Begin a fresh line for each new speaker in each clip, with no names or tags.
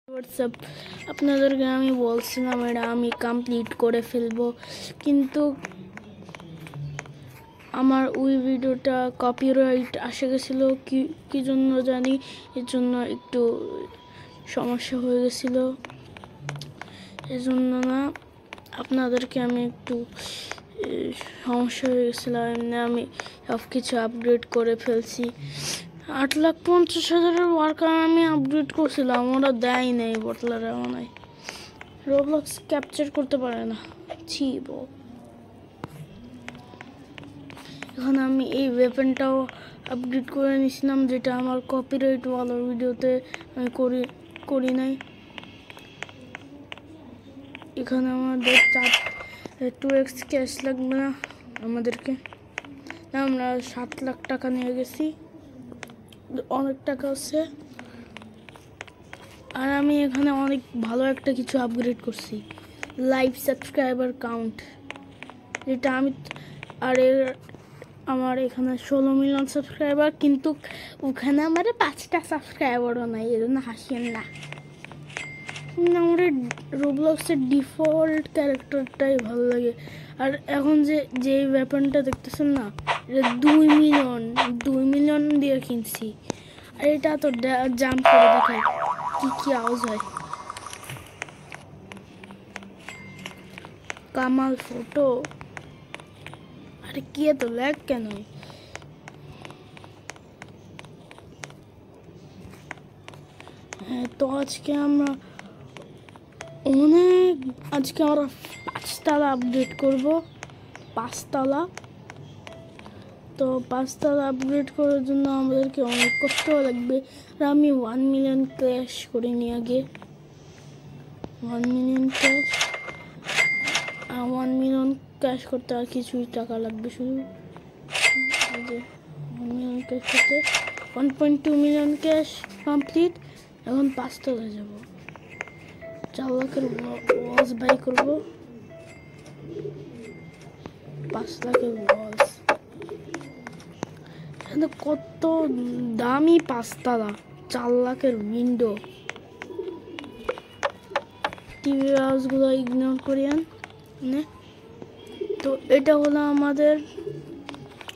WhatsApp আপনাদেরকে আমি বলছিলাম এটা আমি কমপ্লিট করে ফেলবো, কিন্তু আমার ওই ভিডিওটা কপিরাইট আসে গেছিলো কি জন্য জানি, এর জন্য একটু সমস্যা হয়ে গেছিলো। এজন্য না আপনাদেরকে আমি একটু সমস্যা হয়ে গেছিলো, এমনি আমি সব কিছু আপগ্রেড করে ফেলছি। 8,50,000 ওয়ার্কার আমি আপগ্রেড করছিলাম, ওরা দেয় নাই বটলারে, মনে হয় রোবলক্স ক্যাপচার করতে পারে না। ছি বল। এখন আমি এই ওয়েপনটাও আপগ্রেড করে নিয়েছিলাম, যেটা আমার কপিরাইট ওয়ালা ভিডিওতে আমি করি নাই। এখানে আমাদের 2x ক্যাশ লাগবে না আমাদেরকে, আমরা 7 লাখ টাকা নিয়ে গেছি, অনেক টাকা আছে। আর আমি এখানে অনেক ভালো একটা কিছু আপগ্রেড করছি, লাইভ সাবস্ক্রাইবার কাউন্ট, যেটা আমি আমার এখানে 16 মিলিয়ন সাবস্ক্রাইবার, কিন্তু ওখানে আমার 5টা সাবস্ক্রাইবারও নাই, এই জন্য হাসিয়েন না। আমার রোবলক্সের ডিফল্ট ক্যারেক্টারটাই ভালো লাগে। আর এখন যে ওয়েপনটা দেখতেছেন না, এটা 2 মিলিয়ন দিয়ে কিনছি। আর এটা তো জাম্প করে দেখায় কি আওয়াজ হয়। কামাল ফটো। আরে কি এত ল্যাগ কেন? হ্যাঁ, তো আজকে আমরা 5 তলা আপডেট করব। 5 তলা, তো 5 তলা আপগ্রেড করার জন্য আমাদেরকে অনেক কষ্ট লাগবে। আর আমি 1 মিলিয়ন ক্যাশ করিনি আগে। 1 মিলিয়ন ক্যাশ, আর 1 মিলিয়ন ক্যাশ করতে আর কিছুই টাকা লাগবে, শুধু 1 মিলিয়ন ক্যাশ করতে 1.2 মিলিয়ন ক্যাশ কমপ্লিট। এখন 5 তলায় যাব, 4 লাখের ওয়াজ বাই করবো, 5 লাখের ওয়াজ। কত দামি 5 তলা, 4 লাখের উইন্ডো। টিভি হাউসগুলো ইগনোর করিয়েন। তো এটা হলো আমাদের,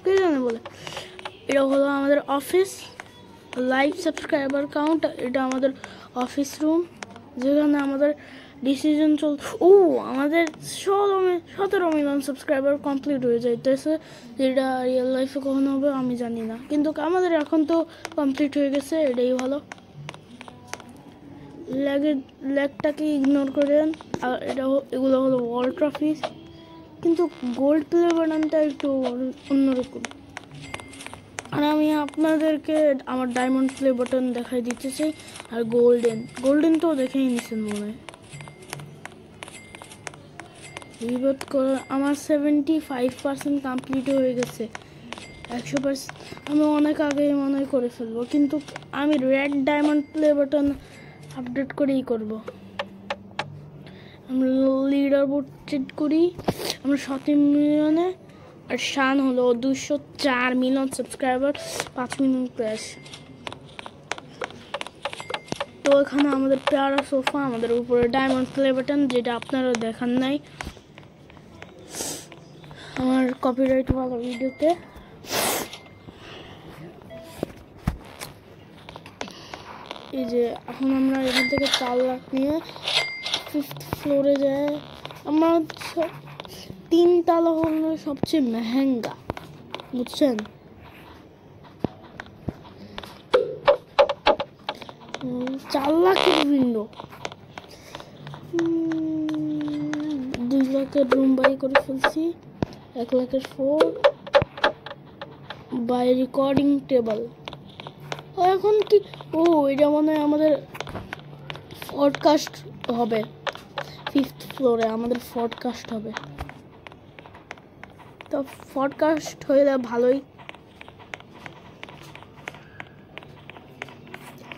কে জানে বলে, এটা হলো আমাদের অফিস, লাইভ সাবস্ক্রাইবার কাউন্ট। এটা আমাদের অফিস রুম, যেখানে আমাদের ডিসিশন আমাদের 17 মিলিয়ন সাবস্ক্রাইবার কমপ্লিট হয়ে যাইতেছে, যেটা রিয়েল লাইফে কখনো হবে আমি জানি না, কিন্তু আমাদের এখন তো কমপ্লিট হয়ে গেছে, এটাই ভালো। ল্যাগটাকে ইগনোর করেন। আর এগুলো হলো ওয়ার্ল্ড ট্রফিস, কিন্তু গোল্ড প্লে বাটনটা একটু অন্যরকম। আর আমি আপনাদেরকে আমার ডায়মন্ড প্লে বাটন দেখাই দিতে চাই। আর গোল্ডেন তো দেখেই নিছেন মনে হয়। রিবোট করে আমার 75% কমপ্লিট হয়ে গেছে। 100% আমি অনেক আগেই মনে হয় করে ফেলবো, কিন্তু আমি red diamond play button update করেই করব। আমরা লিডার বোর্ড চেক করি, আমরা 17 মিলিয়নে। আর শান হলো 204 মিলিয়ন সাবস্ক্রাইবার, 5 মিলিয়ন ক্যাশ। তো এখানে আমাদের প্যারা সোফা, আমাদের উপরে ডায়মন্ড প্লে বাটন, যেটা আপনারা দেখান নাই আমার কপিরাইট ওয়ালা ভিডিওতে। এই যে এখন আমরা এখান থেকে 4 লাখ নিয়ে 5th ফ্লোরে যাই। আমার 3 তলা হলো সবচেয়ে মেহেঙ্গা, বুঝছেন? 4 লাখের উইন্ডো, 2 লাখের রুম বাই করে ফেলছি, 1 লাখের 4 বাই রেকর্ডিং টেবল। এখন কি এটা মনে হয় আমাদের পডকাস্ট হবে। 5th ফ্লোরে আমাদের পডকাস্ট হবে, তো পডকাস্ট হলে ভালোই।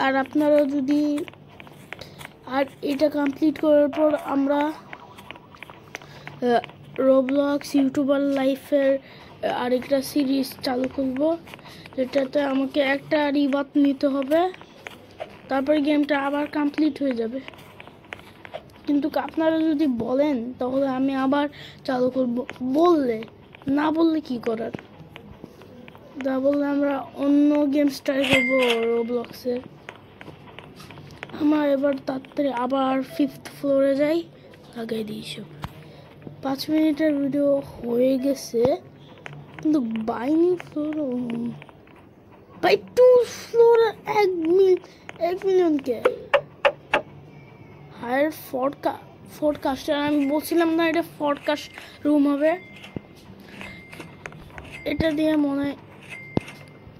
আর আপনারা যদি এটা কমপ্লিট করার পর আমরা রোবলক্স ইউটিউবার লাইফের আরেকটা সিরিজ চালু করব, যেটাতে আমাকে একটা রিবাত নিতে হবে। তারপরে গেমটা আবার কমপ্লিট হয়ে যাবে। কিন্তু আপনারা যদি বলেন তাহলে আমি আবার চালু করব, না বললে কি করার। না বললে আমরা অন্য গেমস ট্রাই করবো রোবলক্সের। আমার এবার তাড়াতাড়ি আবার 5th ফ্লোরে যাই, লাগাই দিই সব। 5 মিনিটের ভিডিও হয়ে গেছে, কিন্তু বাইনি ফ্লোর বাই 2 ফ্লোর 1 মিলিয়ন কে হায়ার ফডকাস্টার। আমি বলছিলাম না এটা ফডকাস্ট রুম হবে, এটা দিয়ে মনে হয়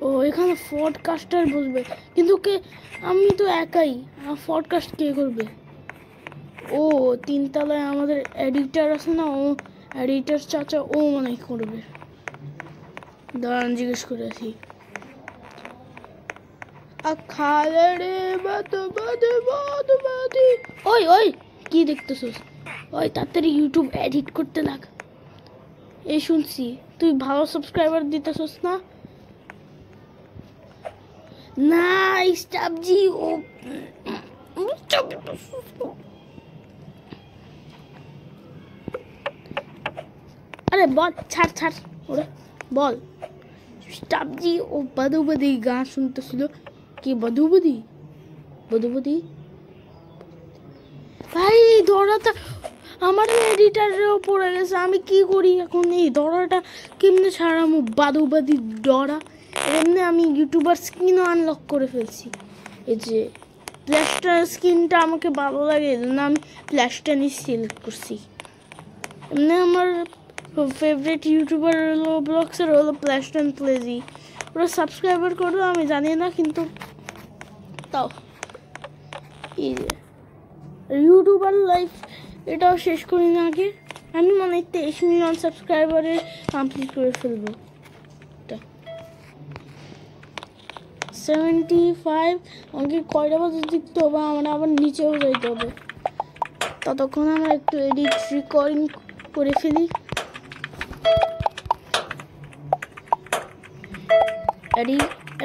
ও এখানে ফডকাস্টার বসবে, কিন্তু কে, আমি তো একাই, ফডকাস্ট কে করবে? ও 3 তলায় আমাদের এডিটর আছে না, ও এডিটর চাচা, ও মনে হয় করবে। দাঁড়ান জিজ্ঞেস করে আসি। ওই ওই কি দেখতেছস? ওই তাড়াতাড়ি ইউটিউব এডিট করতে লাগ। এই শুনছি তুই ভালো সাবস্ক্রাইবার দিতেছস না? নাইস টাবজি। ও আরে বল, ছাড় ওরে বল। টাবজি ও বধুবধি গান শুনতেছিল। কি বধুবধি? ভাই দৌড়াটা আমার এডিটারেও পড়ে গেছে, আমি কি করি এখন? এই দৌড়াটা কেমনে ছাড়ামো? বাদুবাদি ডরা। এমনি আমি ইউটিউবার স্কিনও আনলক করে ফেলছি। এই যে প্লাস্টার স্কিনটা আমাকে ভালো লাগে, এই জন্য আমি প্লাস্টারই সিলেক্ট করছি। এমনি আমার ফেভারিট ইউটিউবার হলো ব্লগসের হলো প্লাস্টার প্লেজি। ওরা সাবস্ক্রাইবার করবে আমি জানি না, কিন্তু তাও এই যে ইউটিউবার লাইফ এটাও শেষ করি না আগে। আমি মনে হয় 23 মিলিয়ন সাবস্ক্রাইবারে কমপ্লিট করে ফেলবো। 75 আমাকে কয়টা বাজে দিতে হবে, আমার আবার নিচেও যাইতে হবে। ততক্ষণ আমরা একটু রেকর্ডিং করে ফেলি।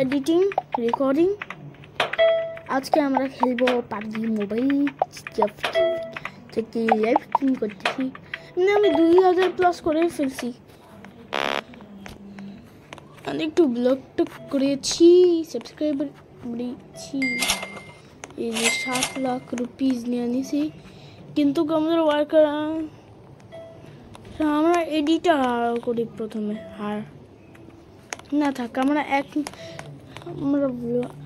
Editing recording. আজকে আমরা খেলবো পাবজি মোবাইল থেকে লাইভ স্ট্রিম করতেছি। আমি 2000+ করে ফেলছি। আমি একটু ব্লগ টক করেছি, সাবস্ক্রাইবার করেছি। এই যে 7 লাখ রুপিস নিয়ে নিছি, কিন্তু আমাদের ওয়ার্কার আমরা এডিটার করি প্রথমে। আর না থাক,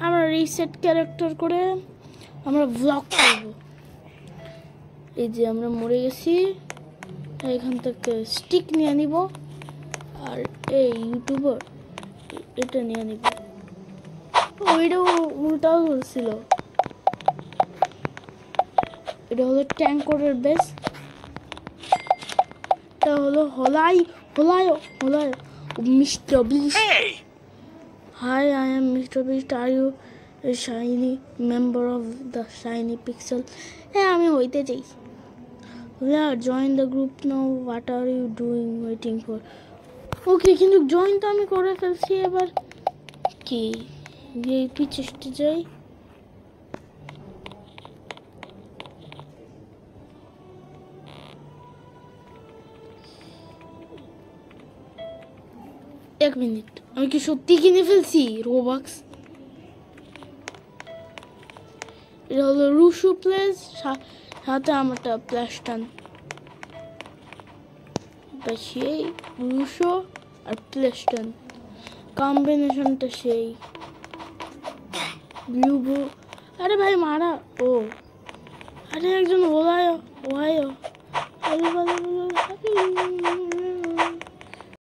আমরা রিসেট ক্যারেক্টার করে আমরা ব্লগ করব। এই যে আমরা মরে গেছি, এখান থেকে স্টিক নিয়ে নিব, আর এই ইউটিউবার এটা নিয়ে নিব। ওইটাও উল্টাও হচ্ছিল। এটা হলো ট্যাঙ্করের বেস, এটা হলো হলাই Mr. Beast. Hi, I am Mr. Beast. Are you a shiny member of the Shiny Pixel? হ্যাঁ আমি হইতে চাই। Yeah, join the group now. What are you doing waiting for? ওকে, কিন্তু জয়েন তো আমি করে ফেলছি। এবার কি ভিআইপি চেষ্টা যাই। এক মিনিট, আমি কি সত্যি কিনে ফেলছি রোবাক্স? এটা হলো রুশু প্লেস, সাথে আমারটা প্লাস্টান। সেই রুশো আর প্লাস্টান কম্বিনেশনটা সেই ব্লু। আরে ভাই মারা। ও আরে একজন ওহায়ো।